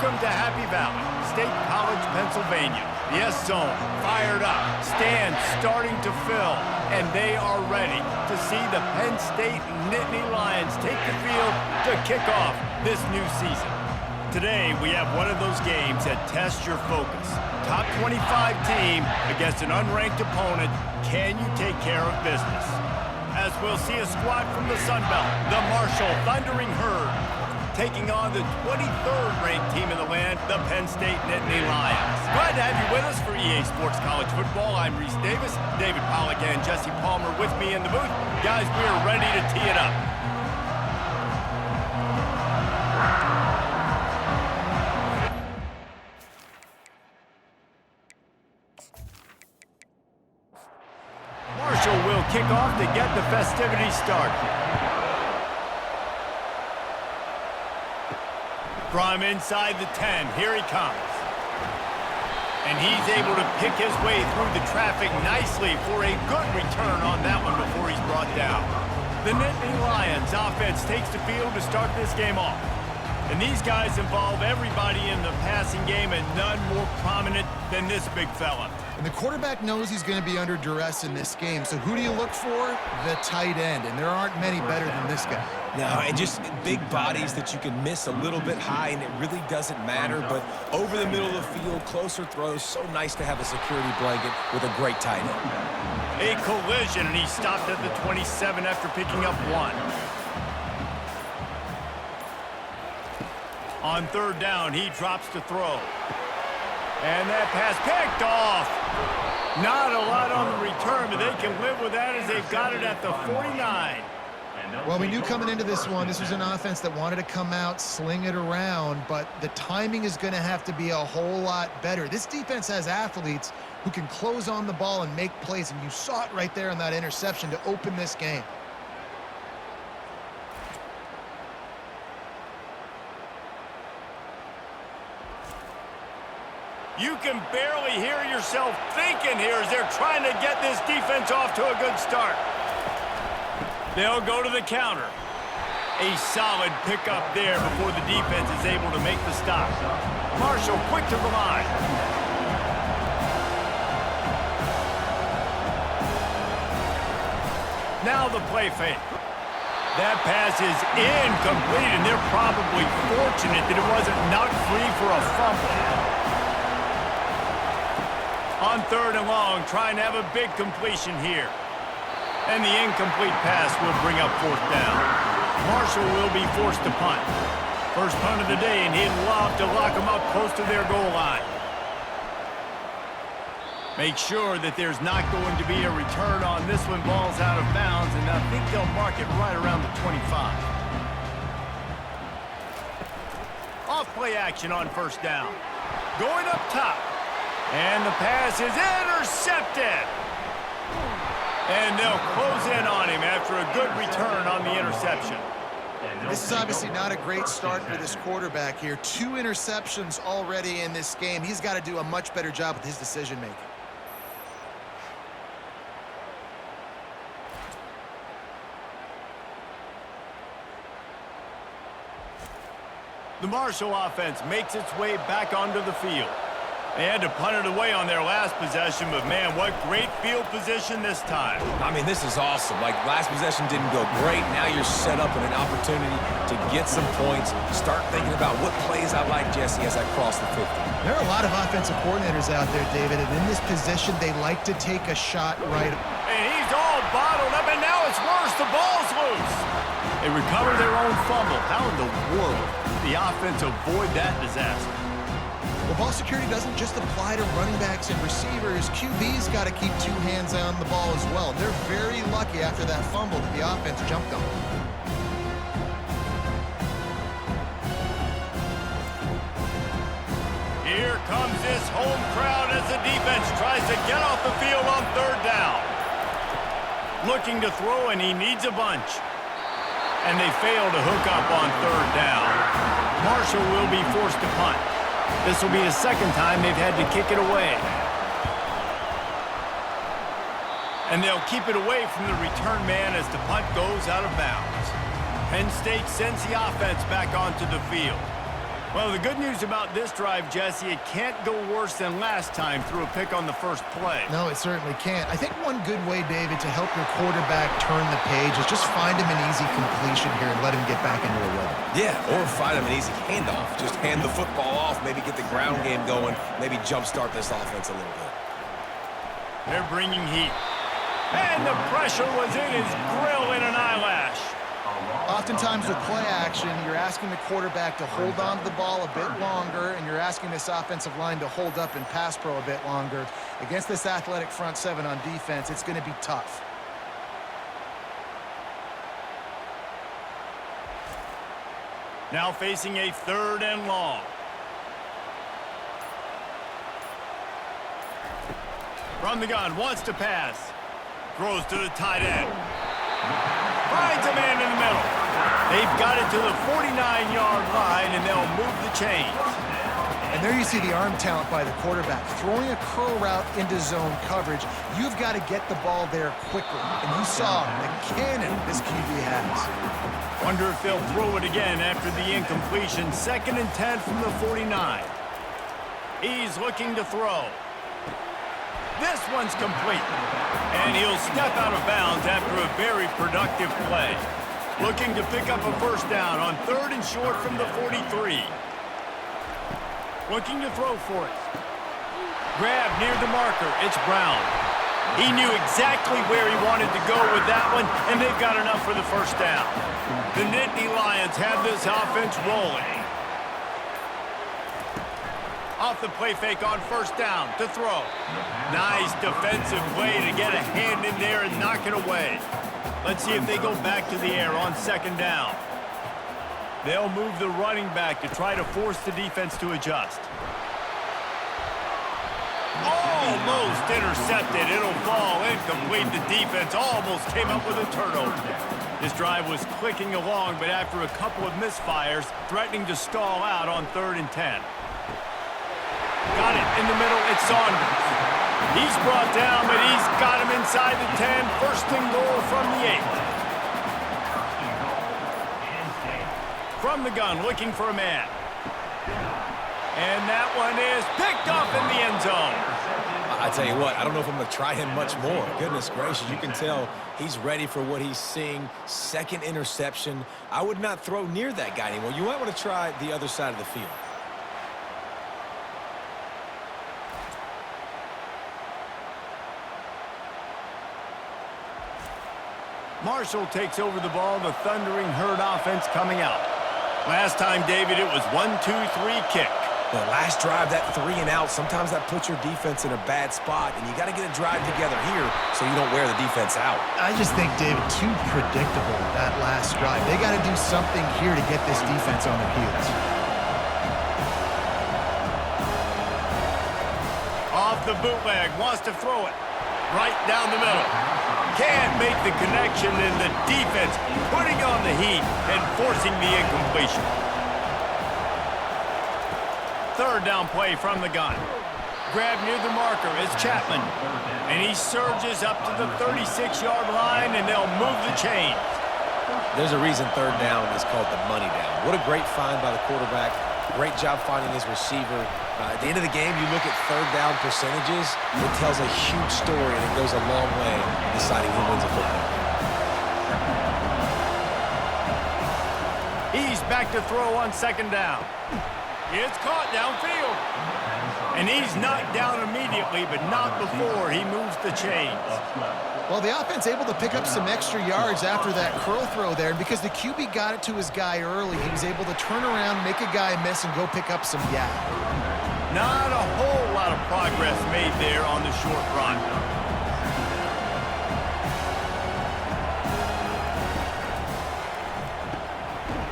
Welcome to Happy Valley, State College, Pennsylvania. The S-Zone fired up, stands starting to fill, and they are ready to see the Penn State Nittany Lions take the field to kick off this new season. Today, we have one of those games that tests your focus. Top 25 team against an unranked opponent. Can you take care of business? As we'll see a squad from the Sun Belt, the Marshall Thundering Herd, taking on the 23rd ranked team in the land, the Penn State Nittany Lions. Glad to have you with us for EA Sports College Football. I'm Reese Davis, David Pollack and Jesse Palmer with me in the booth. Guys, we are ready to tee it up. Marshall will kick off to get the festivities started. From inside the 10, here he comes. And he's able to pick his way through the traffic nicely for a good return on that one before he's brought down. The Nittany Lions offense takes the field to start this game off. And these guys involve everybody in the passing game, and none more prominent than this big fella. And the quarterback knows he's going to be under duress in this game. So who do you look for? The tight end. And there aren't many better than this guy. No, and just big bodies that you can miss a little bit high, and it really doesn't matter. But over the middle of the field, closer throws, so nice to have a security blanket with a great tight end. A collision, and he stopped at the 27 after picking up one. On third down, he drops to throw. And that pass picked off. Not a lot on the return, but they can live with that as they've got it at the 49. Well, we knew coming into this one, this was an offense that wanted to come out, sling it around, but the timing is going to have to be a whole lot better. This defense has athletes who can close on the ball and make plays, and you saw it right there on that interception to open this game. You can barely hear yourself thinking here as they're trying to get this defense off to a good start. They'll go to the counter. A solid pickup there before the defense is able to make the stop. Marshall quick to the line. Now the play fake. That pass is incomplete, and they're probably fortunate that it wasn't knocked free for a fumble. On third and long, trying to have a big completion here. And the incomplete pass will bring up fourth down. Marshall will be forced to punt. First punt of the day, and he'd love to lock them up close to their goal line. Make sure that there's not going to be a return on this one. Ball's out of bounds, and I think they'll mark it right around the 25. Off play action on first down. Going up top. And the pass is intercepted. And they'll close in on him after a good return on the interception. This is obviously not a great start for this quarterback here. 2 interceptions already in this game. He's got to do a much better job with his decision-making. The Marshall offense makes its way back onto the field. They had to punt it away on their last possession, but man, what great field position this time. I mean, this is awesome. Like, last possession didn't go great. Now you're set up with an opportunity to get some points. Start thinking about what plays I like, Jesse, as I cross the 50. There are a lot of offensive coordinators out there, David, and in this position, they like to take a shot right. And he's all bottled up, and now it's worse. The ball's loose. They recover their own fumble. How in the world did the offense avoid that disaster? Well, ball security doesn't just apply to running backs and receivers. QB's got to keep 2 hands on the ball as well. They're very lucky after that fumble that the offense jumped on. Here comes this home crowd as the defense tries to get off the field on third down. Looking to throw, and he needs a bunch. And they fail to hook up on third down. Marshall will be forced to punt. This will be the second time they've had to kick it away. And they'll keep it away from the return man as the punt goes out of bounds. Penn State sends the offense back onto the field. Well, the good news about this drive, Jesse, it can't go worse than last time through a pick on the first play. No, it certainly can't. I think one good way, David, to help your quarterback turn the page is just find him an easy completion here and let him get back into a rhythm. Yeah, or find him an easy handoff. Just hand the football off, maybe get the ground game going, maybe jumpstart this offense a little bit. They're bringing heat. And the pressure was in his grill in an eyelash. Oftentimes with play action, you're asking the quarterback to hold on to the ball a bit longer, and you're asking this offensive line to hold up in pass pro a bit longer. Against this athletic front seven on defense, it's going to be tough. Now facing a 3rd and long. From the gun, wants to pass. Throws to the tight end. Finds a man in the middle. They've got it to the 49-yard line, and they'll move the chains. And there you see the arm talent by the quarterback. Throwing a curl route into zone coverage, you've got to get the ball there quickly. And you saw the cannon this QB has. Wonder if they'll throw it again after the incompletion. 2nd and 10 from the 49. He's looking to throw. This one's complete. And he'll step out of bounds after a very productive play. Looking to pick up a first down on 3rd and short from the 43. Looking to throw for it. Grab near the marker. It's Brown. He knew exactly where he wanted to go with that one, and they've got enough for the first down. The Nittany Lions have this offense rolling. Off the play fake on first down to throw. Nice defensive play to get a hand in there and knock it away. Let's see if they go back to the air on 2nd down. They'll move the running back to try to force the defense to adjust. Almost intercepted. It'll fall incomplete. The defense almost came up with a turnover. This drive was clicking along, but after a couple of misfires, threatening to stall out on 3rd and 10. Got it in the middle. It's Saunders. He's brought down, but he's got him inside the 10. 1st and goal from the 8. From the gun, looking for a man. And that one is picked up in the end zone. I tell you what, I don't know if I'm going to try him much more. Goodness gracious, you can tell he's ready for what he's seeing. 2nd interception. I would not throw near that guy anymore. You might want to try the other side of the field. Marshall takes over the ball. The Thundering Herd offense coming out. Last time, David, it was 1-2-3 kick. Well, last drive, that 3 and out, sometimes that puts your defense in a bad spot, and you got to get a drive together here so you don't wear the defense out. I just think, David, too predictable that last drive. They got to do something here to get this defense on their heels. Off the bootleg, wants to throw it. Right down the middle. Can't make the connection, and the defense putting on the heat and forcing the incompletion. 3rd down play from the gun. Grab near the marker is Chapman. And he surges up to the 36-yard line, and they'll move the chains. There's a reason 3rd down is called the money down. What a great find by the quarterback. Great job finding his receiver. At the end of the game, you look at 3rd down percentages. It tells a huge story, and it goes a long way in deciding who wins a football game. He's back to throw on 2nd down. It's caught downfield. And he's knocked down immediately, but not before he moves the chains. Well, the offense able to pick up some extra yards after that curl throw there. And because the QB got it to his guy early, he was able to turn around, make a guy miss, and go pick up some gap. Not a whole lot of progress made there on the short run.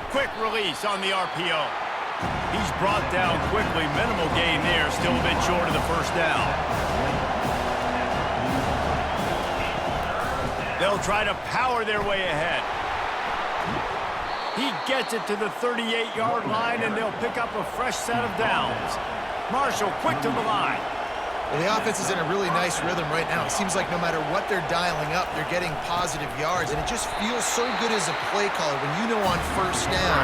Quick release on the RPO. He's brought down quickly. Minimal gain there. Still a bit short of the first down. They'll try to power their way ahead. He gets it to the 38-yard line, and they'll pick up a fresh set of downs. Marshall quick to the line. Well, the offense is in a really nice rhythm right now. It seems like no matter what they're dialing up, they're getting positive yards, and it just feels so good as a play caller when you know on first down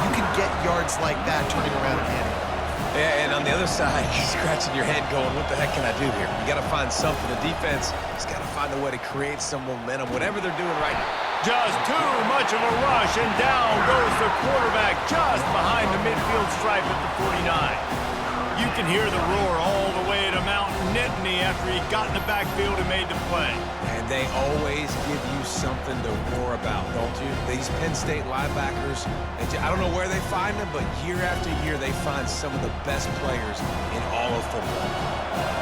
you can get yards like that turning around and handing it off. Yeah, and on the other side, you're scratching your head going, what the heck can I do here? You got to find something. The defense has got to find a way to create some momentum, whatever they're doing right now. Just too much of a rush, and down goes the quarterback just behind the midfield stripe at the 49. You can hear the roar all the way to Mountain Nittany after he got in the backfield and made the play. And they always give you something to roar about, don't you? These Penn State linebackers, I don't know where they find them, but year after year they find some of the best players in all of football.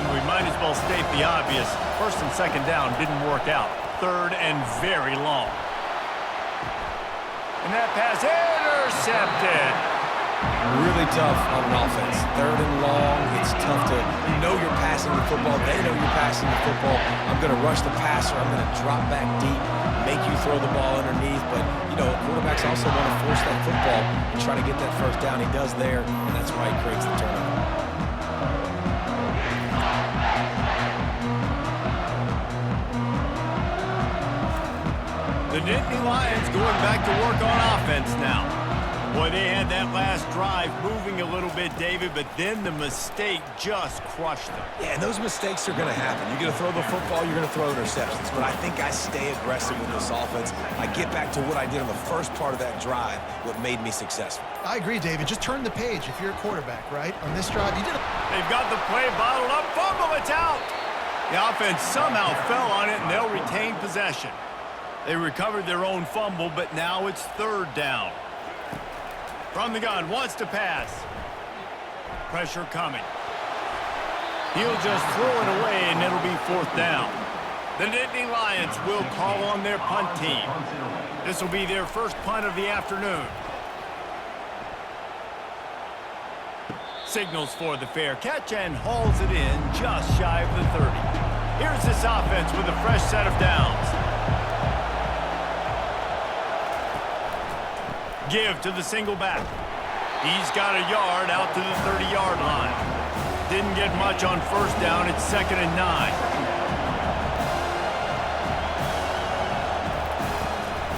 And we might as well state the obvious. First and second down didn't work out. Third and very long. And that pass intercepted. Really tough on an offense. Third and long, it's tough to know you're passing the football. They know you're passing the football. I'm going to rush the passer. I'm going to drop back deep, make you throw the ball underneath. But, you know, quarterbacks also want to force that football and try to get that first down. He does there, and that's why he creates the turnover. The Nittany Lions going back to work on offense now. Boy, they had that last drive moving a little bit, David, but then the mistake just crushed them. Yeah, and those mistakes are going to happen. You're going to throw the football, you're going to throw interceptions. But I think I stay aggressive with this offense. I get back to what I did on the first part of that drive, what made me successful. I agree, David. Just turn the page if you're a quarterback, right? On this drive, you did it. They've got the play bottled up. Fumble, it's out. The offense somehow fell on it, and they'll retain possession. They recovered their own fumble, but now it's third down. From the gun, wants to pass. Pressure coming. He'll just throw it away, and it'll be fourth down. The Nittany Lions will call on their punt team. This will be their first punt of the afternoon. Signals for the fair catch and hauls it in just shy of the 30. Here's this offense with a fresh set of downs. Give to the single back. He's got a yard out to the 30-yard line. Didn't get much on first down. It's 2nd and 9.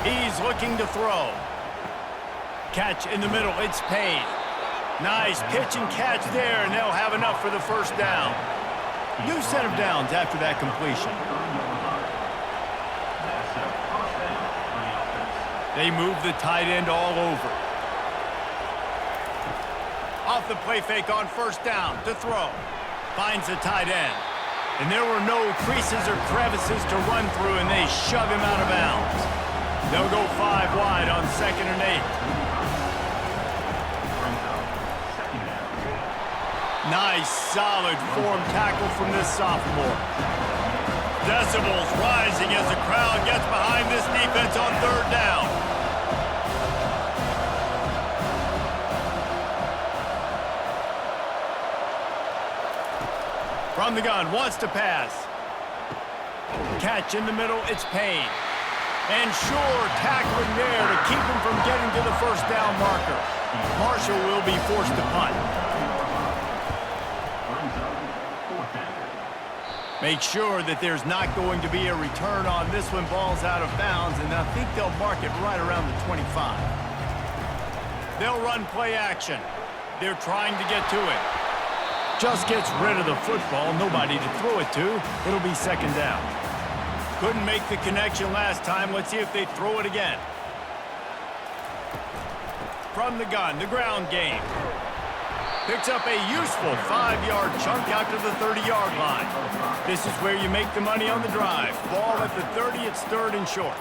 He's looking to throw. Catch in the middle. It's Penn. Nice pitch and catch there, and they'll have enough for the first down. New set of downs after that completion. They move the tight end all over. Off the play fake on first down to throw. Finds the tight end. And there were no creases or crevices to run through, and they shove him out of bounds. They'll go 5 wide on 2nd and 8. Nice, solid form tackle from this sophomore. Decibels rising as the crowd gets behind this defense on third down. From the gun, wants to pass. Catch in the middle, it's Penn. And sure, tackling there to keep him from getting to the first down marker. Marshall will be forced to punt. Make sure that there's not going to be a return on this when ball's out of bounds, and I think they'll mark it right around the 25. They'll run play action. They're trying to get to it. Just gets rid of the football, nobody to throw it to. It'll be 2nd down. Couldn't make the connection last time. Let's see if they throw it again. From the gun, the ground game. Picks up a useful 5-yard chunk out to the 30-yard line. This is where you make the money on the drive. Ball at the 30, it's 3rd and short.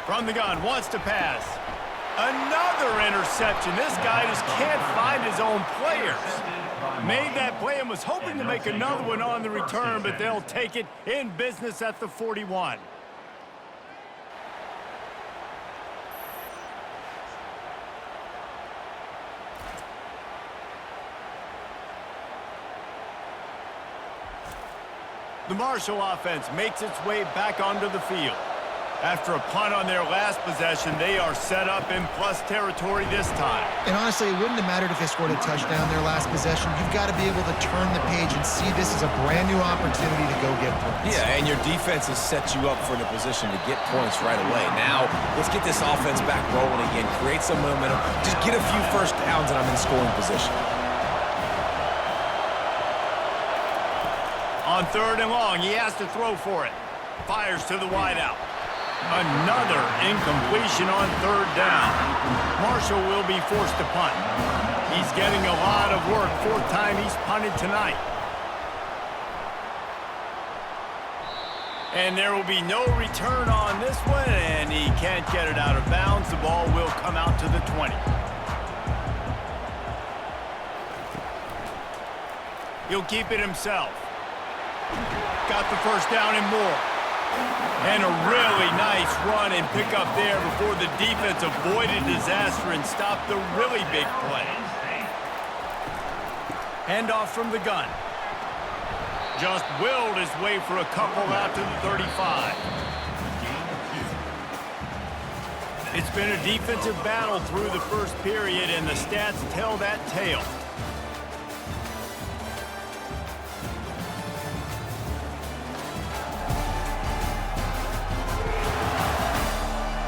From the gun, wants to pass. Another interception. This guy just can't find his own players. Made that play and was hoping to make another one on the return, but they'll take it in business at the 41. The Marshall offense makes its way back onto the field. After a punt on their last possession, they are set up in plus territory this time. And honestly, it wouldn't have mattered if they scored a touchdown their last possession. You've got to be able to turn the page and see this as a brand new opportunity to go get points. Yeah, and your defense has set you up for the position to get points right away. Now, let's get this offense back rolling again, create some momentum, just get a few first downs, and I'm in scoring position. On 3rd and long, he has to throw for it. Fires to the wideout. Another incompletion on 3rd down. Marshall will be forced to punt. He's getting a lot of work. 4th time he's punted tonight. And there will be no return on this one, and he can't get it out of bounds. The ball will come out to the 20. He'll keep it himself. Got the first down and more. And a really nice run and pick up there before the defense avoided disaster and stopped the really big play. Handoff from the gun. Just willed his way for a couple out to the 35. It's been a defensive battle through the first period, and the stats tell that tale.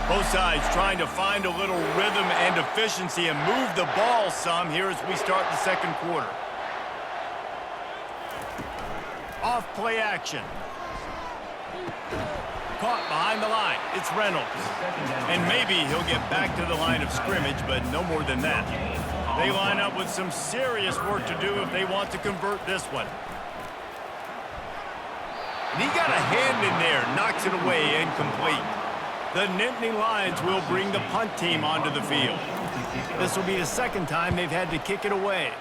Both sides trying to find a little rhythm and efficiency and move the ball some here as we start the second quarter. Off play action. Caught behind the line. It's Reynolds. And maybe he'll get back to the line of scrimmage, but no more than that. They line up with some serious work to do if they want to convert this one. And he got a hand in there, knocks it away, incomplete. The Nittany Lions will bring the punt team onto the field. This will be the second time they've had to kick it away.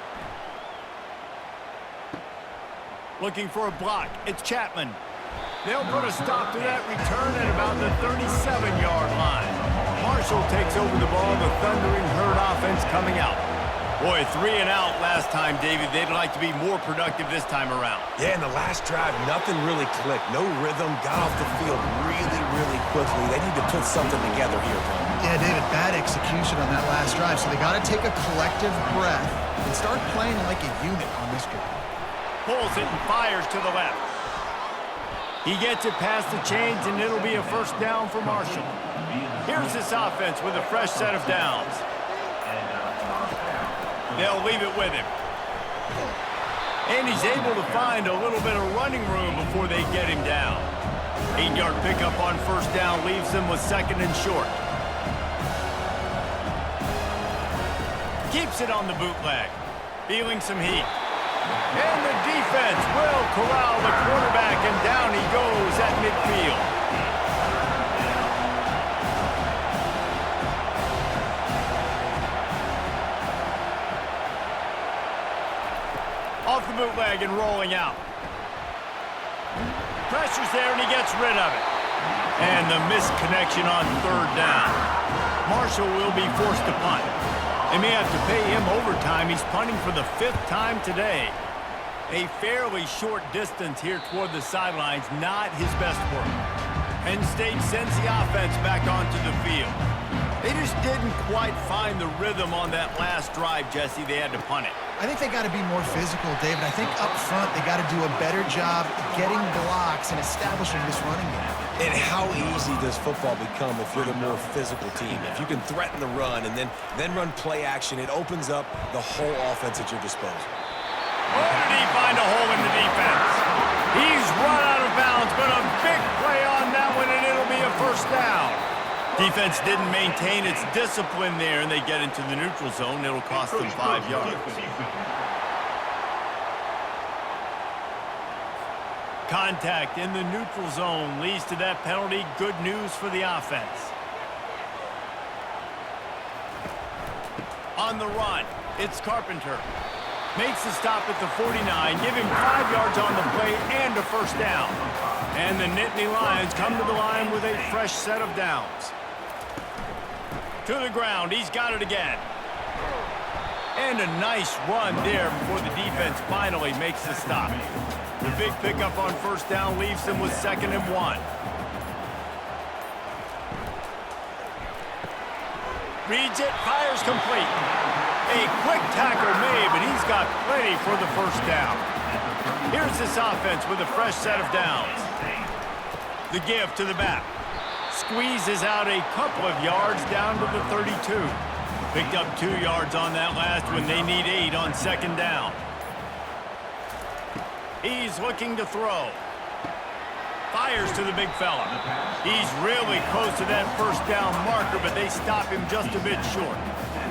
Looking for a block. It's Chapman. They'll put a stop to that return at about the 37-yard line. Marshall takes over the ball. The Thundering Herd offense coming out. Boy, 3 and out last time, David. They'd like to be more productive this time around. Yeah, in the last drive, nothing really clicked. No rhythm, got off the field really quickly. They need to put something together here, Penn. Yeah, David, bad execution on that last drive, so they got to take a collective breath and start playing like a unit on this drive. Pulls it and fires to the left. He gets it past the chains, and it'll be a first down for Marshall. Here's this offense with a fresh set of downs. They'll leave it with him. And he's able to find a little bit of running room before they get him down. 8-yard pickup on first down leaves them with 2nd and short. Keeps it on the bootleg. Feeling some heat. And the defense will corral the quarterback, and down he goes at midfield. Off the bootleg and rolling out. Pressure's there, and he gets rid of it. And the misconnection on 3rd down. Marshall will be forced to punt. They may have to pay him overtime. He's punting for the 5th time today. A fairly short distance here toward the sidelines, not his best work. Penn State sends the offense back onto the field. They just didn't quite find the rhythm on that last drive, Jesse. They had to punt it. I think they got to be more physical, David. I think up front they got to do a better job getting blocks and establishing this running game. And how easy does football become if you're the more physical team? If you can threaten the run and then run play action, it opens up the whole offense at your disposal. Oh, did he find a hole in the defense? He's run out of bounds, but a big play on that one, and it'll be a first down. Defense didn't maintain its discipline there, and they get into the neutral zone. It'll cost them 5 yards. Contact in the neutral zone leads to that penalty. Good news for the offense. On the run, it's Carpenter. Makes the stop at the 49, give him 5 yards on the play and a first down. And the Nittany Lions come to the line with a fresh set of downs. To the ground, he's got it again. And a nice run there before the defense finally makes the stop. The big pickup on first down leaves them with 2nd and 1. Reads it, fires complete. A quick tackle made, but he's got plenty for the first down. Here's this offense with a fresh set of downs. The give to the back. Squeezes out a couple of yards down to the 32. Picked up 2 yards on that last one. They need 8 on second down. He's looking to throw. Fires to the big fella. He's really close to that first down marker, but they stop him just a bit short.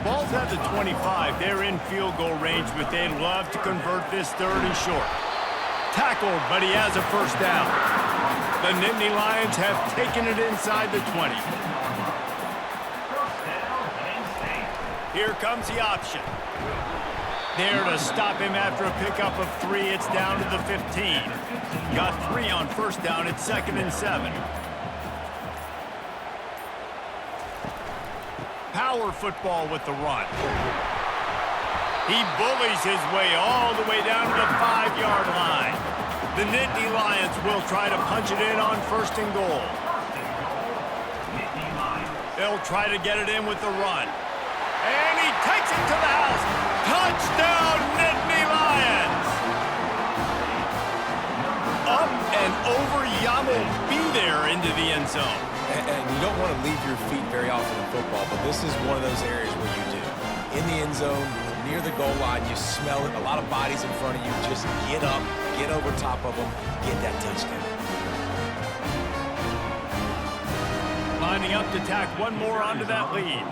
Ball's at the 25. They're in field goal range, but they'd love to convert this 3rd and short. Tackled, but he has a first down. The Nittany Lions have taken it inside the 20. Here comes the option. There to stop him after a pickup of 3. It's down to the 15. Got 3 on first down. It's 2nd and 7. Power football with the run. He bullies his way all the way down to the 5-yard line. The Nittany Lions will try to punch it in on 1st and goal. They'll try to get it in with the run. And he takes it to the house. Touchdown, Nittany Lions! Up and over, Yamo be there into the end zone. And you don't want to leave your feet very often in football, but this is one of those areas where you do. In the end zone, near the goal line, you smell it. A lot of bodies in front of you. Just get up, get over top of them, get that touchdown. Lining up to tack one more onto that lead.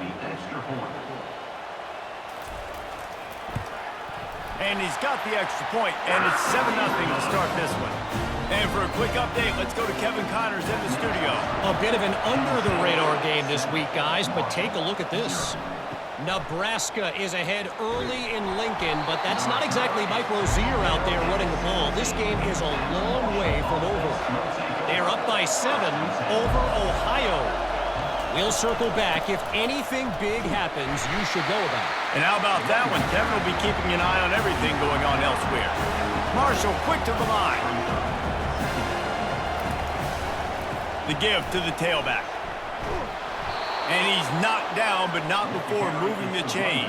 And he's got the extra point, and it's 7-0 to start this one. And for a quick update, let's go to Kevin Connors in the studio. A bit of an under-the-radar game this week, guys, but take a look at this. Nebraska is ahead early in Lincoln, but that's not exactly Mike Rozier out there running the ball. This game is a long way from over. They're up by 7 over Ohio. We'll circle back. If anything big happens, you should know about it. And how about that one? Kevin will be keeping an eye on everything going on elsewhere. Marshall quick to the line. The give to the tailback. And he's knocked down, but not before moving the chains.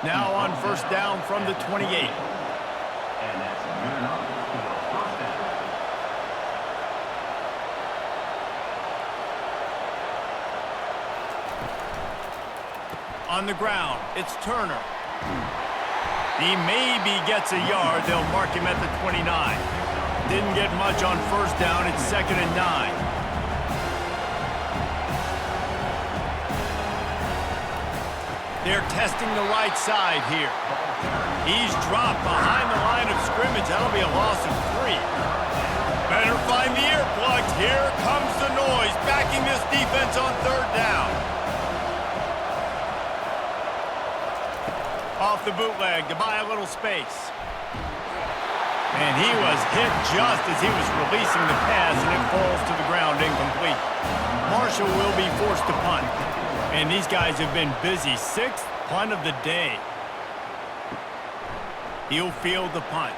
Now on first down from the 28. And that's good enough for the first down. On the ground, it's Turner. He maybe gets a yard. They'll mark him at the 29. Didn't get much on first down. It's 2nd and 9. They're testing the right side here. He's dropped behind the line of scrimmage. That'll be a loss of 3. Better find the earplugs. Here comes the noise, backing this defense on 3rd down. Off the bootleg to buy a little space. And he was hit just as he was releasing the pass, and it falls to the ground incomplete. Marshall will be forced to punt. And these guys have been busy. 6th punt of the day. He'll field the punt.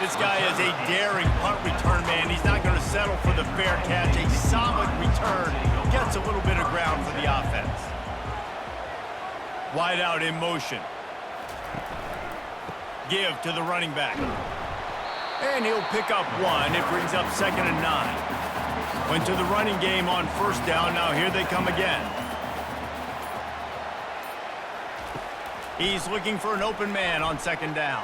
This guy is a daring punt return man. He's not going to settle for the fair catch. A solid return. Gets a little bit of ground for the offense. Wide out in motion. Give to the running back. And he'll pick up 1. It brings up 2nd and 9. Went to the running game on first down. Now here they come again. He's looking for an open man on 2nd down.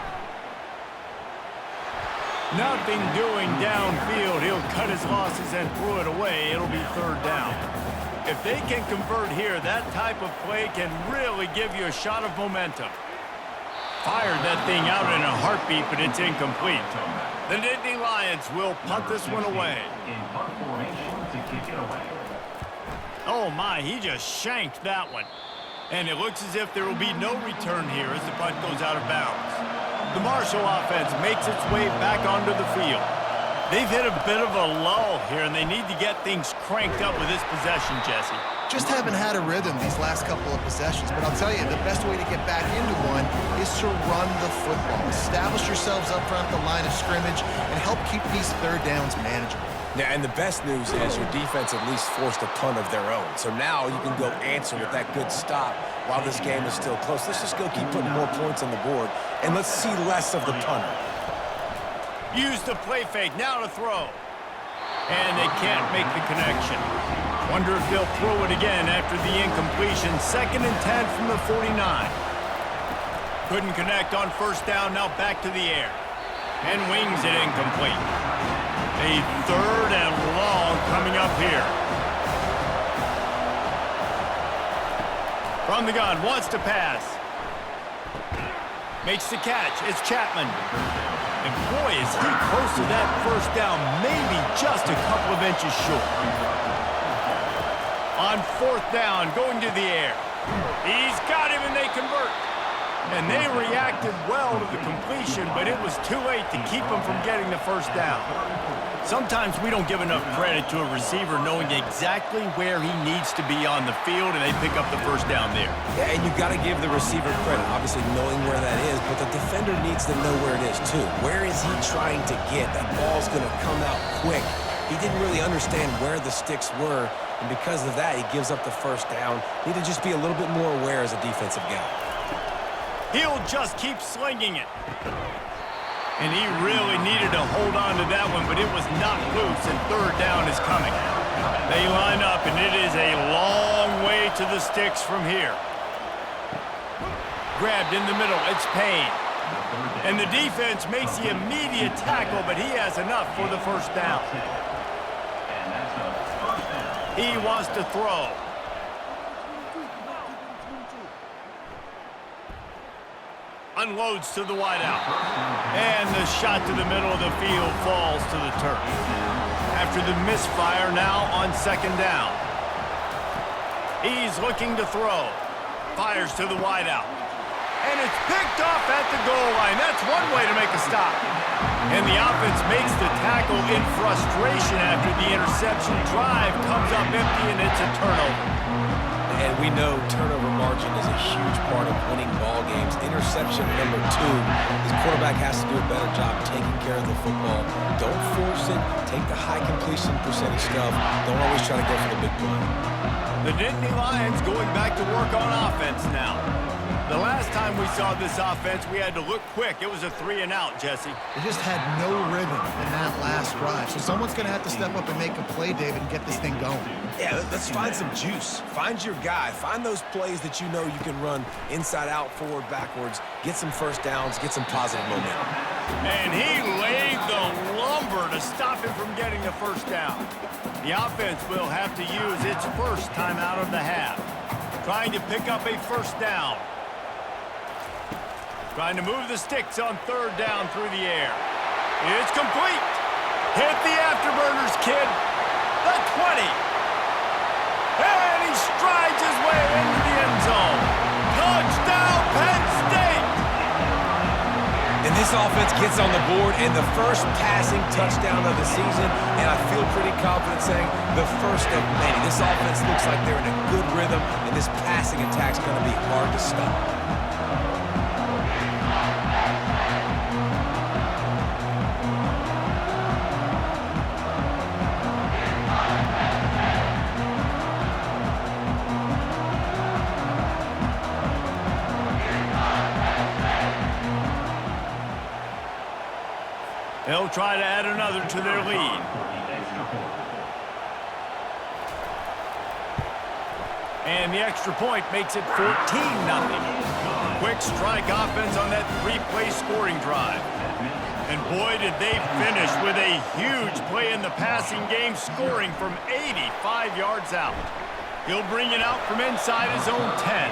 Nothing doing downfield. He'll cut his losses and throw it away. It'll be 3rd down. If they can convert here, that type of play can really give you a shot of momentum. Fired that thing out in a heartbeat, but it's incomplete. The Nittany Lions will punt this one away. Oh my, he just shanked that one. And it looks as if there will be no return here as the punt goes out of bounds. The Marshall offense makes its way back onto the field. They've hit a bit of a lull here, and they need to get things cranked up with this possession, Jesse. Just haven't had a rhythm these last couple of possessions, but I'll tell you, the best way to get back into one is to run the football. Establish yourselves up front at the line of scrimmage and help keep these 3rd downs manageable. Yeah, and the best news is your defense at least forced a punt of their own. So now you can go answer with that good stop while this game is still close. Let's just go keep putting more points on the board, and let's see less of the punter. Use the play fake, now to throw. And they can't make the connection. Wonder if they'll throw it again after the incompletion. 2nd and 10 from the 49. Couldn't connect on first down, now back to the air. And wings it incomplete. A 3rd and long coming up here. From the gun, wants to pass. Makes the catch, it's Chapman. And boy, is he close to that first down, maybe just a couple of inches short. On 4th down, going to the air. He's got him and they convert. And they reacted well to the completion, but it was too late to keep them from getting the first down. Sometimes we don't give enough credit to a receiver knowing exactly where he needs to be on the field, and they pick up the first down there. Yeah, and you got to give the receiver credit, obviously knowing where that is, but the defender needs to know where it is too. Where is he trying to get? That ball's going to come out quick. He didn't really understand where the sticks were, and because of that, he gives up the first down. Need to just be a little bit more aware as a defensive guy. He'll just keep slinging it. And he really needed to hold on to that one, but it was not loose, and 3rd down is coming. They line up, and it is a long way to the sticks from here. Grabbed in the middle, it's Penn. And the defense makes the immediate tackle, but he has enough for the first down. He wants to throw. Unloads to the wideout. And the shot to the middle of the field falls to the turf. After the misfire, now on 2nd down. He's looking to throw. Fires to the wideout. And it's picked off at the goal line. That's one way to make a stop. And the offense makes the tackle in frustration after the interception. Drive comes up empty, and it's a turnover. And we know turnover margin is a huge part of winning ball games. Interception number 2. His quarterback has to do a better job taking care of the football. Don't force it. Take the high completion percentage stuff. Don't always try to go for the big play. The Nittany Lions going back to work on offense now. The last time we saw this offense, we had to look quick. It was a 3-and-out, Jesse. They just had no rhythm in that last drive. So someone's going to have to step up and make a play, David, and get this thing going. Yeah, let's find some juice. Find your guy. Find those plays that you know you can run inside out, forward, backwards. Get some first downs. Get some positive momentum. And he laid the lumber to stop him from getting the first down. The offense will have to use its first time out of the half. Trying to pick up a first down. Trying to move the sticks on 3rd down through the air. It's complete. Hit the afterburners, kid. The 20. And he strides his way into the end zone. Touchdown, Penn State. And this offense gets on the board and the first passing touchdown of the season, and I feel pretty confident saying the first of many. This offense looks like they're in a good rhythm, and this passing attack's going to be hard to stop. They'll try to add another to their lead. And the extra point makes it 14-0. Quick strike offense on that 3-play scoring drive. And boy, did they finish with a huge play in the passing game, scoring from 85 yards out. He'll bring it out from inside his own 10.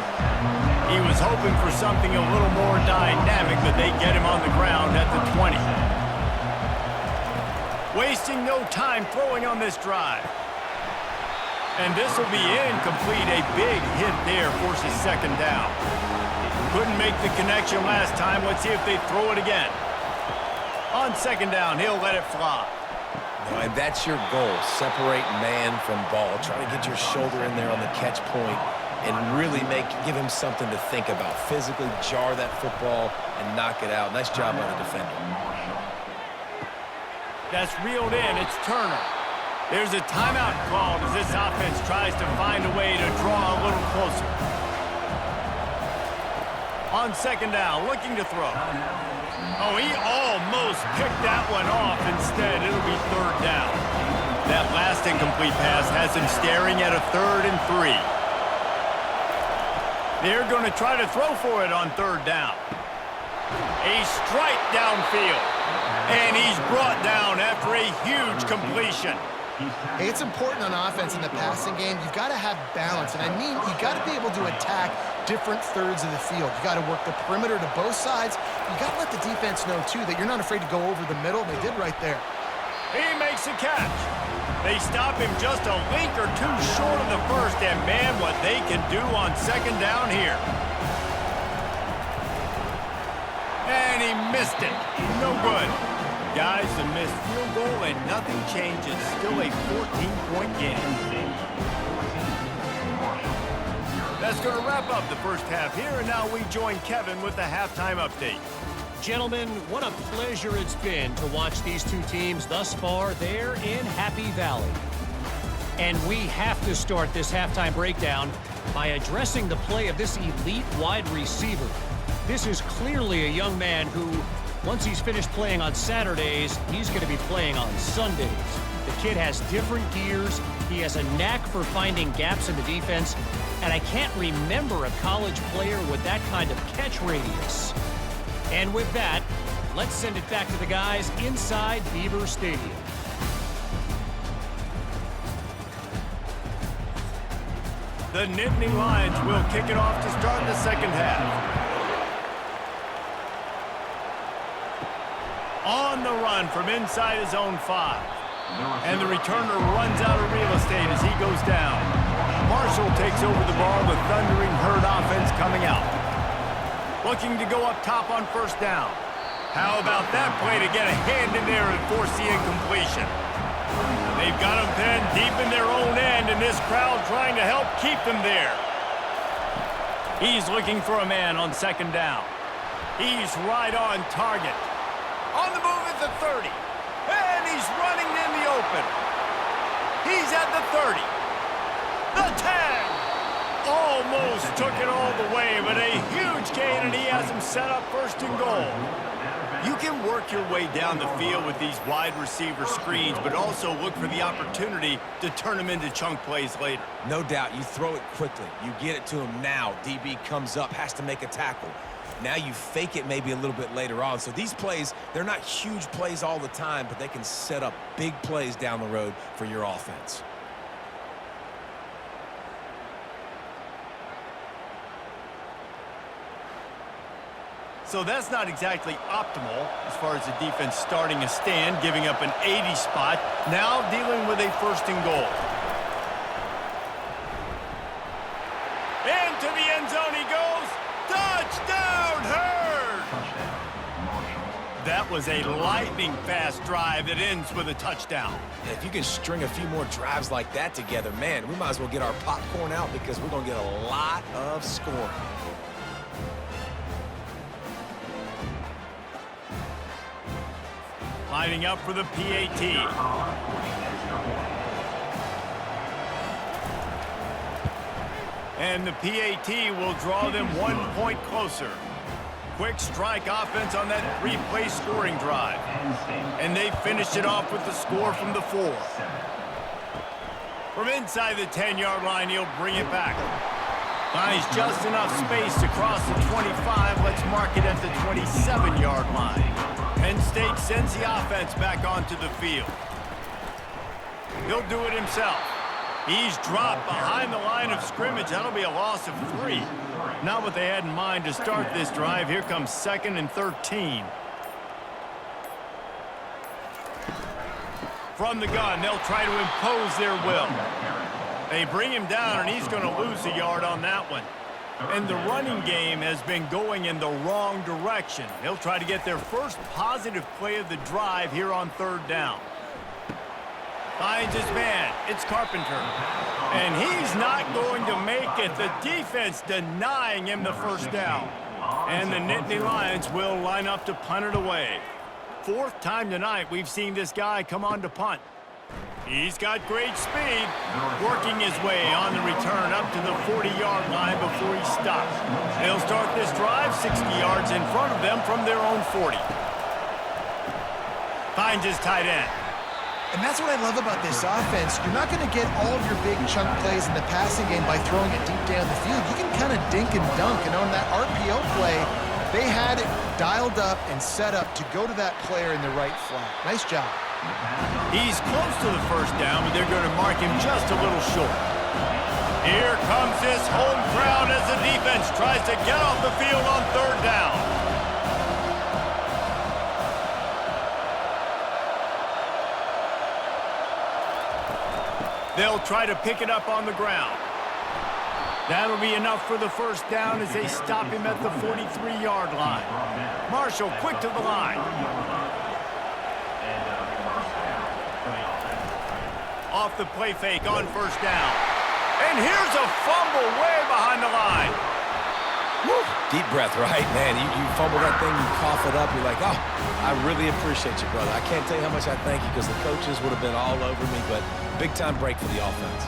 He was hoping for something a little more dynamic, but they get him on the ground at the 20. Wasting no time throwing on this drive. And this will be incomplete. A big hit there forces 2nd down. Couldn't make the connection last time. Let's see if they throw it again. On 2nd down, he'll let it fly. No, and that's your goal. Separate man from ball. Try to get your shoulder in there on the catch point and really give him something to think about. Physically jar that football and knock it out. Nice job by the defender. That's reeled in. It's Turner. There's a timeout called as this offense tries to find a way to draw a little closer. On second down, looking to throw. Oh, he almost picked that one off. Instead, it'll be third down. That last incomplete pass has him staring at a 3rd and 3. They're going to try to throw for it on third down. A strike downfield. And he's brought down after a huge completion. Hey, it's important on offense in the passing game. You've got to have balance. And I mean, you've got to be able to attack different thirds of the field. You've got to work the perimeter to both sides. You've got to let the defense know, too, that you're not afraid to go over the middle. They did right there. He makes a catch. They stop him just a link or two short of the first. And, man, what they can do on second down here. And he missed it. No good. Guys, the missed field goal and nothing changes. Still a 14-point game. That's going to wrap up the first half here, and now we join Kevin with the halftime update. Gentlemen, what a pleasure it's been to watch these two teams thus far there in Happy Valley. And we have to start this halftime breakdown by addressing the play of this elite wide receiver. This is clearly a young man who, once he's finished playing on Saturdays, he's going to be playing on Sundays. The kid has different gears. He has a knack for finding gaps in the defense. And I can't remember a college player with that kind of catch radius. And with that, let's send it back to the guys inside Beaver Stadium. The Nittany Lions will kick it off to start the second half. On the run from inside his own 5. And the returner runs out of real estate as he goes down. Marshall takes over the ball, the thundering herd offense coming out. Looking to go up top on first down. How about that play to get a hand in there and force the incompletion? They've got him pinned deep in their own end, and this crowd trying to help keep them there. He's looking for a man on second down. He's right on target. On the move at the 30. And he's running in the open. He's at the 30. The 10. Almost took it all the way, but a huge gain, and he has him set up first and goal. You can work your way down the field with these wide receiver screens, but also look for the opportunity to turn them into chunk plays later. No doubt, you throw it quickly. You get it to him now. DB comes up, has to make a tackle. Now you fake it maybe a little bit later on. So these plays, they're not huge plays all the time, but they can set up big plays down the road for your offense. So that's not exactly optimal as far as the defense starting a stand, giving up an 80 spot, now dealing with a first and goal. Into the end zone he goes. Touchdown, Herd! That was a lightning-fast drive that ends with a touchdown. If you can string a few more drives like that together, man, we might as well get our popcorn out because we're going to get a lot of scoring. Lining up for the PAT. And the PAT will draw them 1 point closer. Quick strike offense on that 3-play scoring drive. And they finished it off with the score from the 4. From inside the 10-yard line, he'll bring it back. Finds just enough space to cross the 25. Let's mark it at the 27-yard line. Penn State sends the offense back onto the field. He'll do it himself. He's dropped behind the line of scrimmage. That'll be a loss of 3. Not what they had in mind to start this drive. Here comes 2nd and 13. From the gun, they'll try to impose their will. They bring him down, and he's going to lose a yard on that one. And the running game has been going in the wrong direction. They'll try to get their first positive play of the drive here on 3rd down. Finds his man. It's Carpenter. And he's not going to make it. The defense denying him the first down. And the Nittany Lions will line up to punt it away. 4th time tonight we've seen this guy come on to punt. He's got great speed, working his way on the return up to the 40-yard line before he stops. They'll start this drive 60 yards in front of them from their own 40. Finds his tight end. And that's what I love about this offense. You're not going to get all of your big chunk plays in the passing game by throwing it deep down the field. You can kind of dink and dunk. And on that RPO play, they had it dialed up and set up to go to that player in the right flat. Nice job. He's close to the first down, but they're going to mark him just a little short. Here comes this home crowd as the defense tries to get off the field on third down. They'll try to pick it up on the ground. That'll be enough for the first down as they stop him at the 43-yard line. Marshall quick to the line. Off the play fake on first down. And here's a fumble way behind the line. Woo. Deep breath, right? Man, you fumble that thing, you cough it up, you're like, oh, I really appreciate you, brother. I can't tell you how much I thank you because the coaches would have been all over me, but big-time break for the offense.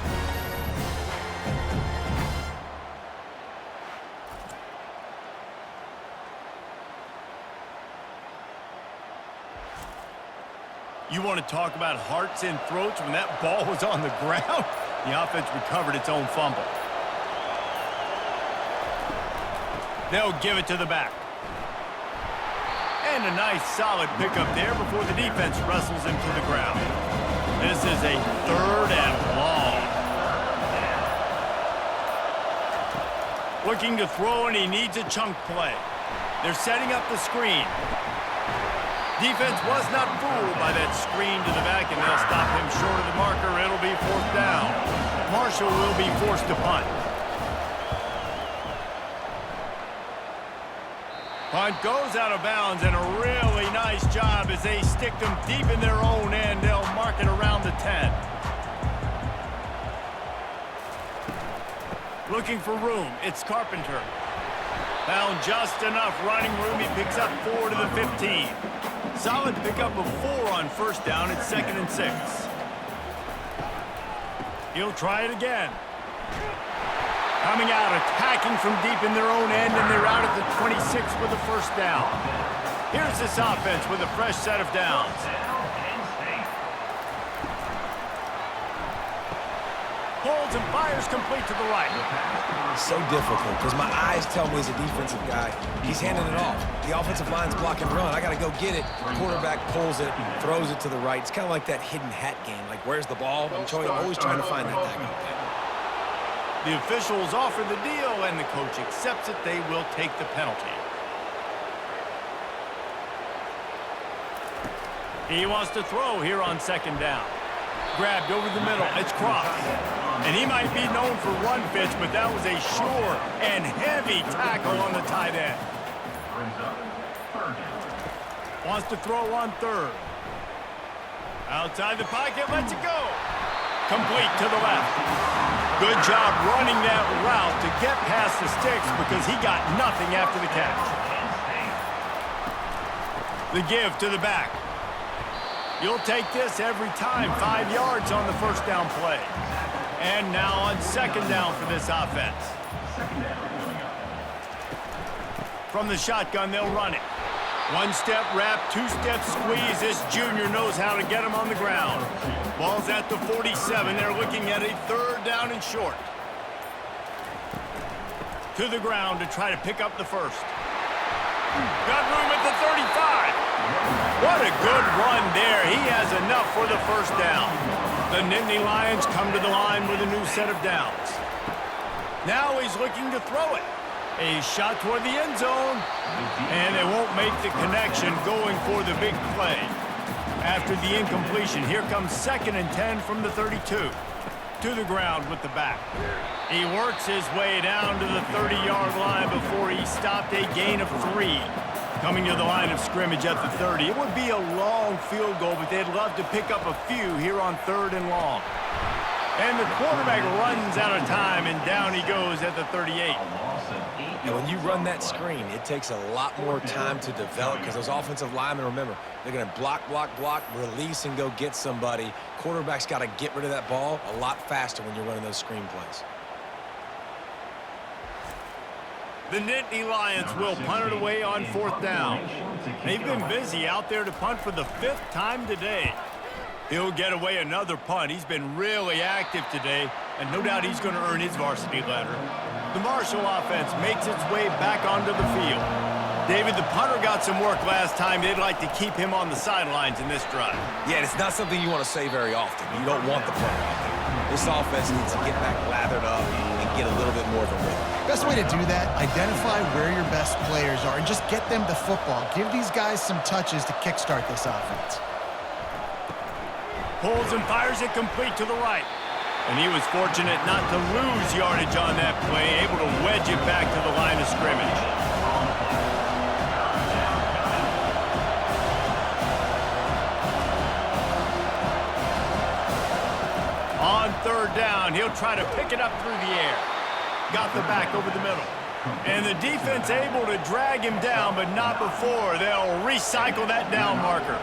You want to talk about hearts and throats when that ball was on the ground? The offense recovered its own fumble. They'll give it to the back. And a nice solid pickup there before the defense wrestles him to the ground. This is a third and long. Looking to throw, and he needs a chunk play. They're setting up the screen. Defense was not fooled by that screen to the back, and they'll stop him short of the marker. It'll be fourth down. Marshall will be forced to punt. Punt goes out of bounds, and a really nice job as they stick them deep in their own end. They'll mark it around the 10. Looking for room, it's Carpenter. Found just enough running room. He picks up 4 to the 15. Solid pickup of 4 on first down. It's 2nd and 6. He'll try it again. Coming out, attacking from deep in their own end, and they're out at the 26 with the first down. Here's this offense with a fresh set of downs. Holds and fires complete to the right. So difficult because my eyes tell me as a defensive guy, he's handing it off. The offensive line's block and run. I got to go get it. Quarterback pulls it, throws it to the right. It's kind of like that hidden hat game. Like, where's the ball? I'm always trying to find that daggone thing. The officials offer the deal, and the coach accepts it. They will take the penalty. He wants to throw here on second down. Grabbed over the middle. It's Cross. And he might be known for run fits, but that was a sure and heavy tackle on the tight end. Wants to throw on third. Outside the pocket, lets it go. Complete to the left. Good job running that route to get past the sticks because he got nothing after the catch. The give to the back. You'll take this every time. 5 yards on the first down play. And now on second down for this offense. From the shotgun, they'll run it. One-step wrap, two-step squeeze. This junior knows how to get him on the ground. Ball's at the 47. They're looking at a third down and short. To the ground to try to pick up the first. Got room at the 35. What a good run there. He has enough for the first down. The Nittany Lions come to the line with a new set of downs. Now he's looking to throw it. A shot toward the end zone, and they won't make the connection going for the big play. After the incompletion, here comes 2nd and 10 from the 32. To the ground with the back. He works his way down to the 30-yard line before he stopped, a gain of 3. Coming to the line of scrimmage at the 30. It would be a long field goal, but they'd love to pick up a few here on 3rd and long. And the quarterback runs out of time, and down he goes at the 38. And when you run that screen, it takes a lot more time to develop because those offensive linemen, remember, they're going to block, release, and go get somebody. Quarterback's got to get rid of that ball a lot faster when you're running those screen plays. The Nittany Lions will punt it away on 4th down. They've been busy out there to punt for the 5th time today. He'll get away another punt. He's been really active today, and no doubt he's going to earn his varsity letter. The Marshall offense makes its way back onto the field. David, the punter got some work last time. They'd like to keep him on the sidelines in this drive. Yeah, it's not something you want to say very often. You don't want the punter out there. This offense needs to get back lathered up and get a little bit more of a rhythm. Best way to do that, identify where your best players are and just get them the football. Give these guys some touches to kickstart this offense. Pulls and fires it complete to the right. And he was fortunate not to lose yardage on that play, able to wedge it back to the line of scrimmage. On 3rd down, he'll try to pick it up through the air. Got the back over the middle. And the defense able to drag him down, but not before. They'll recycle that down marker.